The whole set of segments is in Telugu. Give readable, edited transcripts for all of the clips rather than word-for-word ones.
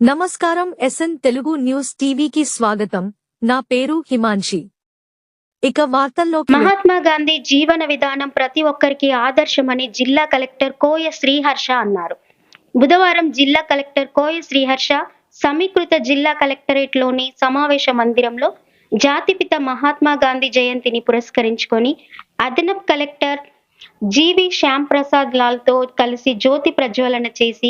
నమస్కారం ఎస్ఎన్ తెలుగు న్యూస్ టీవీకి స్వాగతం. నా పేరు హిమాన్షి. ఇక వార్తల్లోకి మహాత్మా గాంధీ జీవన విధానం ప్రతి ఒక్కరికి ఆదర్శమని జిల్లా కలెక్టర్ కోయ శ్రీహర్ష అన్నారు. బుధవారం జిల్లా కలెక్టర్ కోయ శ్రీహర్ష సమీకృత జిల్లా కలెక్టరేట్లోని సమావేశ మందిరంలో జాతిపిత మహాత్మా గాంధీ జయంతిని పురస్కరించుకొని అదనపు కలెక్టర్ జీవి శ్యామ్ ప్రసాద్ లాల్తో కలిసి జ్యోతి ప్రజ్వలన చేసి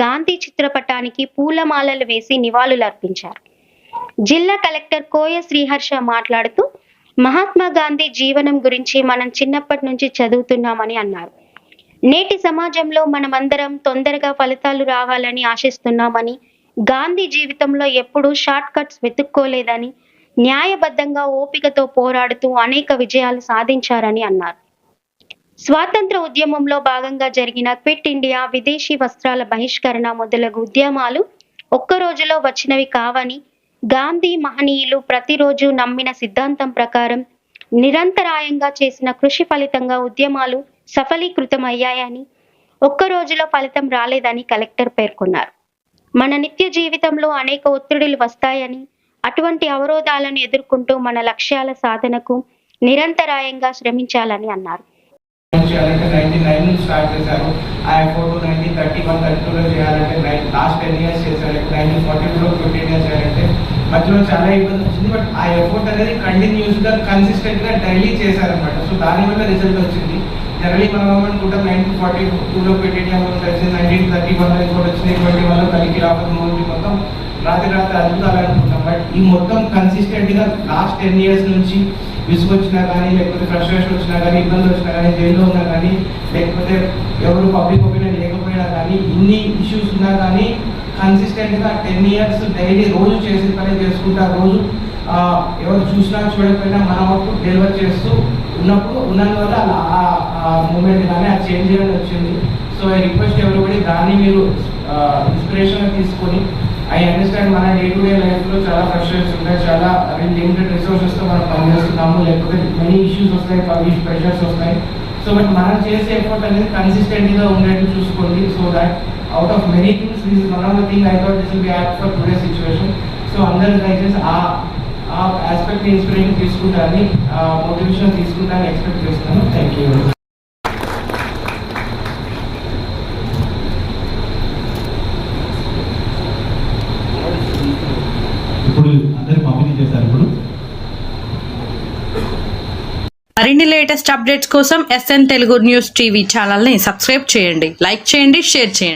గాంధీ చిత్రపటానికి పూలమాలలు వేసి నివాళులర్పించారు. జిల్లా కలెక్టర్ కోయ శ్రీహర్ష మాట్లాడుతూ మహాత్మా గాంధీ జీవనం గురించి మనం చిన్నప్పటి నుంచి చదువుతున్నామని అన్నారు. నేటి సమాజంలో మనమందరం తొందరగా ఫలితాలు రావాలని ఆశిస్తున్నామని, గాంధీ జీవితంలో ఎప్పుడూ షార్ట్ కట్స్ వెతుక్కోలేదని, న్యాయబద్ధంగా ఓపికతో పోరాడుతూ అనేక విజయాలు సాధించారని అన్నారు. స్వాతంత్ర ఉద్యమంలో భాగంగా జరిగిన క్విట్ ఇండియా, విదేశీ వస్త్రాల బహిష్కరణ మొదలగు ఉద్యమాలు ఒక్క రోజులో వచ్చినవి కావని, గాంధీ మహనీయులు ప్రతిరోజు నమ్మిన సిద్ధాంతం ప్రకారం నిరంతరాయంగా చేసిన కృషి ఫలితంగా ఉద్యమాలు సఫలీకృతమయ్యాయని, ఒక్క రోజులో ఫలితం రాలేదని కలెక్టర్ పేర్కొన్నారు. మన నిత్య జీవితంలో అనేక ఒత్తిడులు వస్తాయని, అటువంటి అవరోధాలను ఎదుర్కొంటూ మన లక్ష్యాల సాధనకు నిరంతరాయంగా శ్రమించాలని అన్నారు. 99 స్టార్ట్ చేశారు. ఆ ఎఫోర్ట్ 1931-32లో చేయాలంటే లాస్ట్ 10 ఇయర్స్ చేశారు. 1942లో 15 ఇయర్స్ చేయాలంటే మధ్యలో చాలా ఇబ్బంది వచ్చింది. బట్ ఆ ఎఫోర్ట్ అనేది కంటిన్యూస్గా కన్సిస్టెంట్గా డైలీ చేశారనమాట. సో దానివల్ల రిజల్ట్ వచ్చింది. జనరలీ మనం అనుకుంటాం 1942లో పెట్టిన వచ్చింది, 1931లో ఇంకోటి వచ్చింది, 21లో కలిగి రాకపోతే మొత్తం రాత్రి అద్భుతాలు అనుకుంటాం. బట్ ఈ మొత్తం కన్సిస్టెంట్గా లాస్ట్ 10 ఇయర్స్ నుంచి విసుగొచ్చినా కానీ, లేకపోతే ఫ్రస్ట్రేషన్ వచ్చినా కానీ, ఇబ్బంది వచ్చినా కానీ, జైల్లో ఉన్నా కానీ, లేకపోతే ఎవరు పబ్లిక్ ఒపీనియన్ లేకపోయినా కానీ, ఇన్ని ఇష్యూస్ ఉన్నా కానీ కన్సిస్టెంట్గా 10 ఇయర్స్ డైలీ రోజు చేసిన పని చేసుకుంటా, రోజు ఎవరు చూసినా చూడకపోయినా మన వరకు డెలివర్ చేస్తూ ఉన్నప్పుడు ఉన్నందువల్ల ఆ మూమెంట్ కానీ ఆ చేంజ్ అనేది వచ్చింది. సో ఐ రిక్వెస్ట్ ఎవరిబడి దాన్ని మీరు ఇన్స్పిరేషన్గా తీసుకొని, ఐ అండర్స్టాండ్ మన డే టు డే లైఫ్లో చాలా ఫ్రస్ట్రేషన్స్ ఉంటాయి, చాలా లిమిటెడ్ రిసోర్సెస్తో మనం పనిచేస్తున్నాము, లేకపోతే మెనీ ఇష్యూస్ వస్తాయి, పబ్లిక్ ప్రెషర్స్ వస్తాయి. సో బట్ మనం చేసే ఎఫర్ట్ అనేది కన్సిస్టెంట్గా ఉండేట్టు చూసుకోండి. So that out of many things this is one of the thing I thought this will be apt for today situation. So అందరూ దయచేసి ఆ ఆస్పెక్ట్ని ఇన్స్పిరేషన్ తీసుకుంటారని, మోటివేషన్ తీసుకుంటారని ఎక్స్పెక్ట్ చేస్తున్నాను. Thank you. ఇప్పుడు అందరు పంపిణీ చేశారు. ఇప్పుడు మరిన్ని లేటెస్ట్ అప్డేట్స్ కోసం ఎస్ఎన్ తెలుగు న్యూస్ టీవీ ఛానల్ని సబ్స్క్రైబ్ చేయండి, లైక్ చేయండి, షేర్ చేయండి.